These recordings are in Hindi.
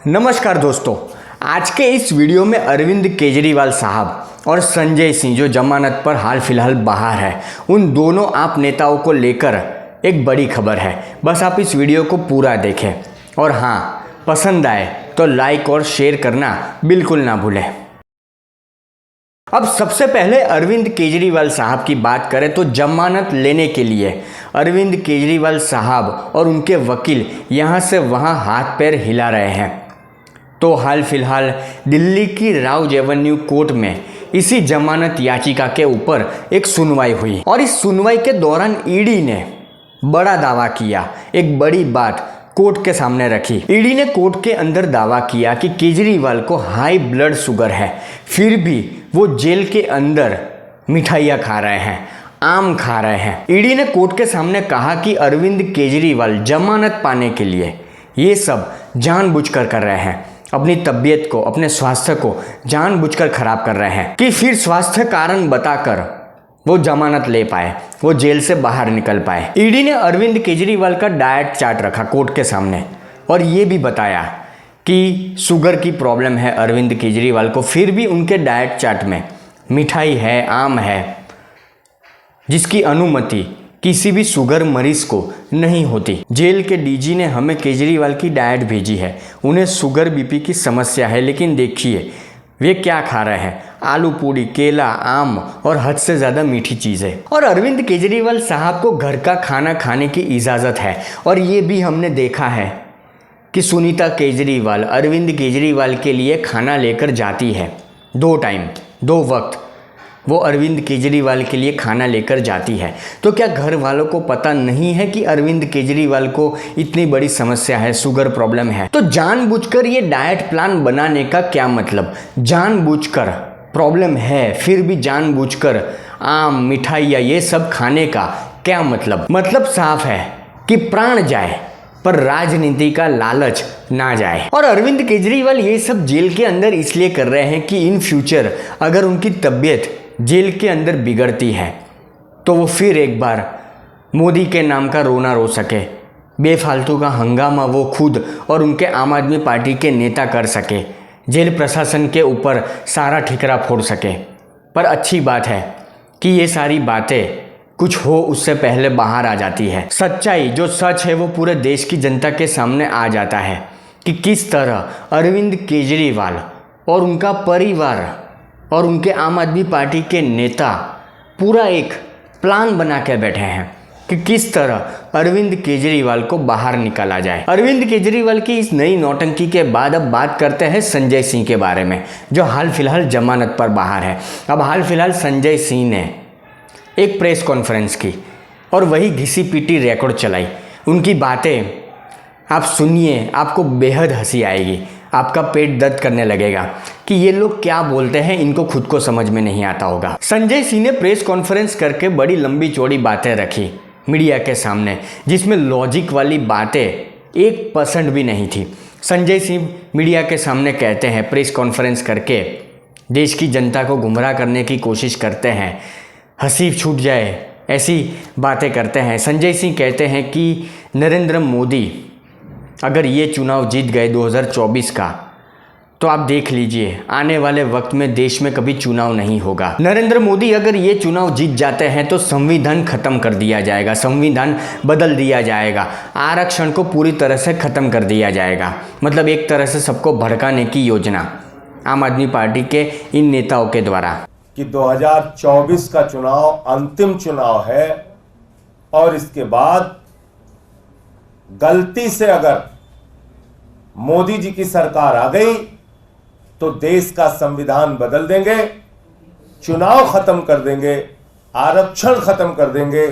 नमस्कार दोस्तों, आज के इस वीडियो में अरविंद केजरीवाल साहब और संजय सिंह जो जमानत पर हाल फिलहाल बाहर है, उन दोनों आप नेताओं को लेकर एक बड़ी खबर है। बस आप इस वीडियो को पूरा देखें और हाँ, पसंद आए तो लाइक और शेयर करना बिल्कुल ना भूलें। अब सबसे पहले अरविंद केजरीवाल साहब की बात करें तो जमानत लेने के लिए अरविंद केजरीवाल साहब और उनके वकील यहाँ से वहाँ हाथ पैर हिला रहे हैं। तो हाल फिलहाल दिल्ली की राव एवेन्यू कोर्ट में इसी जमानत याचिका के ऊपर एक सुनवाई हुई और इस सुनवाई के दौरान ईडी ने बड़ा दावा किया, एक बड़ी बात कोर्ट के सामने रखी। ईडी ने कोर्ट के अंदर दावा किया कि केजरीवाल को हाई ब्लड शुगर है, फिर भी वो जेल के अंदर मिठाइयाँ खा रहे हैं, आम खा रहे हैं। ईडी ने कोर्ट के सामने कहा कि अरविंद केजरीवाल जमानत पाने के लिए ये सब जानबूझकर कर रहे हैं, अपनी तबीयत को, अपने स्वास्थ्य को जानबूझकर खराब कर रहे हैं कि फिर स्वास्थ्य कारण बताकर वो जमानत ले पाए, वो जेल से बाहर निकल पाए। ईडी ने अरविंद केजरीवाल का डाइट चार्ट रखा कोर्ट के सामने और ये भी बताया कि शुगर की प्रॉब्लम है अरविंद केजरीवाल को, फिर भी उनके डाइट चार्ट में मिठाई है, आम है, जिसकी अनुमति किसी भी शुगर मरीज को नहीं होती। जेल के डीजी ने हमें केजरीवाल की डाइट भेजी है, उन्हें शुगर बीपी की समस्या है, लेकिन देखिए वे क्या खा रहे हैं, आलू पूड़ी, केला, आम और हद से ज़्यादा मीठी चीज़ें। और अरविंद केजरीवाल साहब को घर का खाना खाने की इजाज़त है और ये भी हमने देखा है कि सुनीता केजरीवाल अरविंद केजरीवाल के लिए खाना लेकर जाती है, 2 टाइम 2 वक्त वो अरविंद केजरीवाल के लिए खाना लेकर जाती है। तो क्या घर वालों को पता नहीं है कि अरविंद केजरीवाल को इतनी बड़ी समस्या है, शुगर प्रॉब्लम है? तो जानबूझकर ये डाइट प्लान बनाने का क्या मतलब? जानबूझकर प्रॉब्लम है फिर भी जानबूझकर आम, मिठाइयाँ ये सब खाने का क्या मतलब? मतलब साफ है कि प्राण जाए पर राजनीति का लालच ना जाए। और अरविंद केजरीवाल ये सब जेल के अंदर इसलिए कर रहे हैं कि इन फ्यूचर अगर उनकी तबीयत जेल के अंदर बिगड़ती है तो वो फिर एक बार मोदी के नाम का रोना रो सके, बेफालतू का हंगामा वो खुद और उनके आम आदमी पार्टी के नेता कर सके, जेल प्रशासन के ऊपर सारा ठिकरा फोड़ सके। पर अच्छी बात है कि ये सारी बातें कुछ हो उससे पहले बाहर आ जाती है। सच्चाई जो सच है वो पूरे देश की जनता के सामने आ जाता है कि किस तरह अरविंद केजरीवाल और उनका परिवार और उनके आम आदमी पार्टी के नेता पूरा एक प्लान बना के बैठे हैं कि किस तरह अरविंद केजरीवाल को बाहर निकाला जाए। अरविंद केजरीवाल की इस नई नौटंकी के बाद अब बात करते हैं संजय सिंह के बारे में, जो हाल फिलहाल जमानत पर बाहर है। अब हाल फिलहाल संजय सिंह ने एक प्रेस कॉन्फ्रेंस की और वही घिसी पीटी रिकॉर्ड चलाई। उनकी बातें आप सुनिए, आपको बेहद हंसी आएगी, आपका पेट दर्द करने लगेगा कि ये लोग क्या बोलते हैं, इनको खुद को समझ में नहीं आता होगा। संजय सिंह ने प्रेस कॉन्फ्रेंस करके बड़ी लंबी चौड़ी बातें रखी मीडिया के सामने, जिसमें लॉजिक वाली बातें 1% भी नहीं थी। संजय सिंह मीडिया के सामने कहते हैं, प्रेस कॉन्फ्रेंस करके देश की जनता को गुमराह करने की कोशिश करते हैं, हंसी छूट जाए ऐसी बातें करते हैं। संजय सिंह कहते हैं कि नरेंद्र मोदी अगर ये चुनाव जीत गए 2024 का तो आप देख लीजिए आने वाले वक्त में देश में कभी चुनाव नहीं होगा। नरेंद्र मोदी अगर ये चुनाव जीत जाते हैं तो संविधान खत्म कर दिया जाएगा, संविधान बदल दिया जाएगा, आरक्षण को पूरी तरह से खत्म कर दिया जाएगा। मतलब एक तरह से सबको भड़काने की योजना आम आदमी पार्टी के इन नेताओं के द्वारा कि 2024 का चुनाव अंतिम चुनाव है और इसके बाद गलती से अगर मोदी जी की सरकार आ गई तो देश का संविधान बदल देंगे, चुनाव खत्म कर देंगे, आरक्षण खत्म कर देंगे,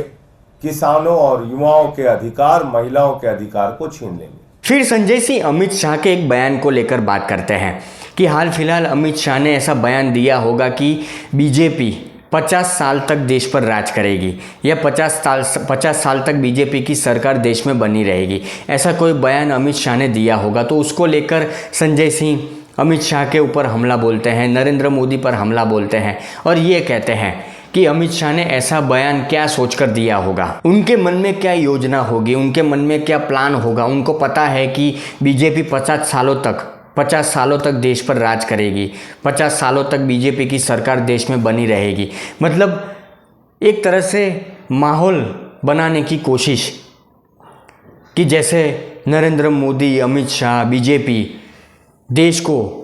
किसानों और युवाओं के अधिकार, महिलाओं के अधिकार को छीन लेंगे। फिर संजय सिंह अमित शाह के एक बयान को लेकर बात करते हैं कि हाल फिलहाल अमित शाह ने ऐसा बयान दिया होगा कि बीजेपी 50 साल तक देश पर राज करेगी या 50 साल तक बीजेपी की सरकार देश में बनी रहेगी, ऐसा कोई बयान अमित शाह ने दिया होगा। तो उसको लेकर संजय सिंह अमित शाह के ऊपर हमला बोलते हैं, नरेंद्र मोदी पर हमला बोलते हैं और ये कहते हैं कि अमित शाह ने ऐसा बयान क्या सोचकर दिया होगा, उनके मन में क्या योजना होगी, उनके मन में क्या प्लान होगा। उनको पता है कि बीजेपी 50 सालों तक 50 सालों तक देश पर राज करेगी, 50 सालों तक बीजेपी की सरकार देश में बनी रहेगी। मतलब एक तरह से माहौल बनाने की कोशिश कि जैसे नरेंद्र मोदी, अमित शाह, बीजेपी देश को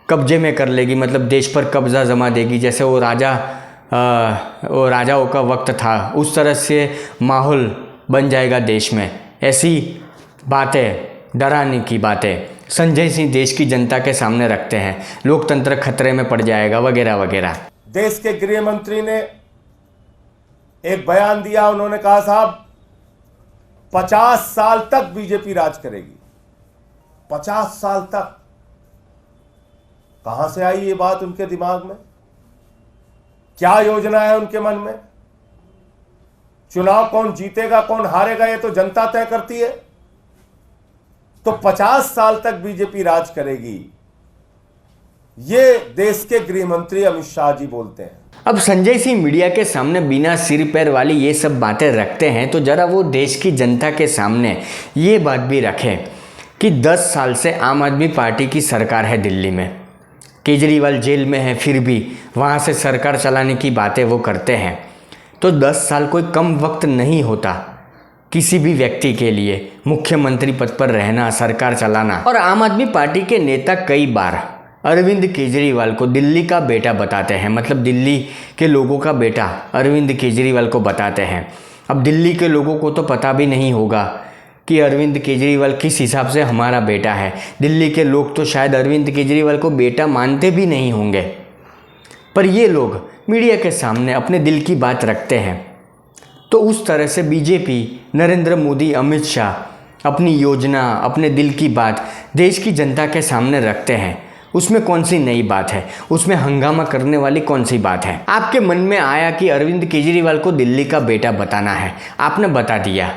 कब्जे में कर लेगी, मतलब देश पर कब्जा जमा देगी, जैसे वो राजाओं का वक्त था, उस तरह से माहौल बन जाएगा देश में। ऐसी बातें, डराने की बातें संजय सिंह देश की जनता के सामने रखते हैं। लोकतंत्र खतरे में पड़ जाएगा वगैरह वगैरह। देश के गृह मंत्री ने एक बयान दिया, उन्होंने कहा साहब 50 साल तक बीजेपी राज करेगी। 50 साल तक, कहां से आई ये बात उनके दिमाग में? क्या योजना है उनके मन में? चुनाव कौन जीतेगा कौन हारेगा ये तो जनता तय करती है। तो 50 साल तक बीजेपी राज करेगी, ये देश के गृह मंत्री अमित शाह जी बोलते हैं। अब संजय सिंह मीडिया के सामने बिना सिर पैर वाली ये सब बातें रखते हैं, तो जरा वो देश की जनता के सामने ये बात भी रखें कि 10 साल से आम आदमी पार्टी की सरकार है दिल्ली में। केजरीवाल जेल में है, फिर भी वहाँ से सरकार चलाने की बातें वो करते हैं। तो 10 साल कोई कम वक्त नहीं होता किसी भी व्यक्ति के लिए, मुख्यमंत्री पद पर रहना, सरकार चलाना। और आम आदमी पार्टी के नेता कई बार अरविंद केजरीवाल को दिल्ली का बेटा बताते हैं, मतलब दिल्ली के लोगों का बेटा अरविंद केजरीवाल को बताते हैं। अब दिल्ली के लोगों को तो पता भी नहीं होगा कि अरविंद केजरीवाल किस हिसाब से हमारा बेटा है। दिल्ली के लोग तो शायद अरविंद केजरीवाल को बेटा मानते भी नहीं होंगे, पर ये लोग मीडिया के सामने अपने दिल की बात रखते हैं। तो उस तरह से बीजेपी, नरेंद्र मोदी, अमित शाह अपनी योजना, अपने दिल की बात देश की जनता के सामने रखते हैं। उसमें कौन सी नई बात है? उसमें हंगामा करने वाली कौन सी बात है? आपके मन में आया कि अरविंद केजरीवाल को दिल्ली का बेटा बताना है, आपने बता दिया।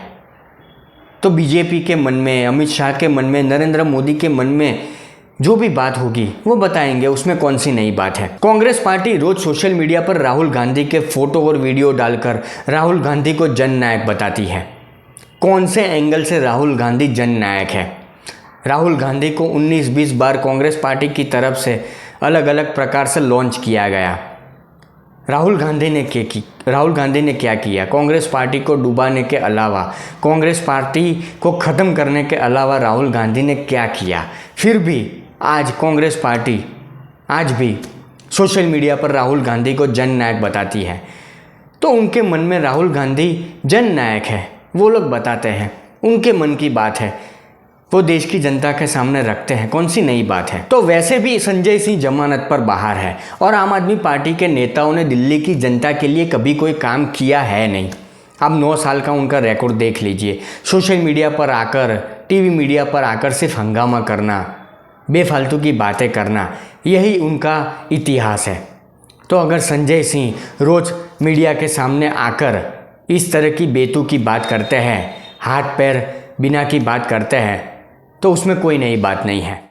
तो बीजेपी के मन में, अमित शाह के मन में, नरेंद्र मोदी के मन में जो भी बात होगी वो बताएंगे, उसमें कौन सी नई बात है। कांग्रेस पार्टी रोज सोशल मीडिया पर राहुल गांधी के फोटो और वीडियो डालकर राहुल गांधी को जननायक बताती है। कौन से एंगल से राहुल गांधी जननायक है? राहुल गांधी को 19-20 बार कांग्रेस पार्टी की तरफ से अलग अलग प्रकार से लॉन्च किया गया। राहुल गांधी ने क्या किया? कांग्रेस पार्टी को डुबाने के अलावा, कांग्रेस पार्टी को ख़त्म करने के अलावा राहुल गांधी ने क्या किया? फिर भी आज कांग्रेस पार्टी आज भी सोशल मीडिया पर राहुल गांधी को जननायक बताती है। तो उनके मन में राहुल गांधी जननायक है, वो लोग बताते हैं, उनके मन की बात है, वो देश की जनता के सामने रखते हैं। कौन सी नई बात है? तो वैसे भी संजय सिंह जमानत पर बाहर है और आम आदमी पार्टी के नेताओं ने दिल्ली की जनता के लिए कभी कोई काम किया है नहीं। अब 9 साल का उनका रिकॉर्ड देख लीजिए। सोशल मीडिया पर आकर, टीवी मीडिया पर आकर सिर्फ हंगामा करना, बेफालतू की बातें करना, यही उनका इतिहास है। तो अगर संजय सिंह रोज़ मीडिया के सामने आकर इस तरह की बेतुकी बात करते हैं, हाथ पैर बिना की बात करते हैं, तो उसमें कोई नई बात नहीं है।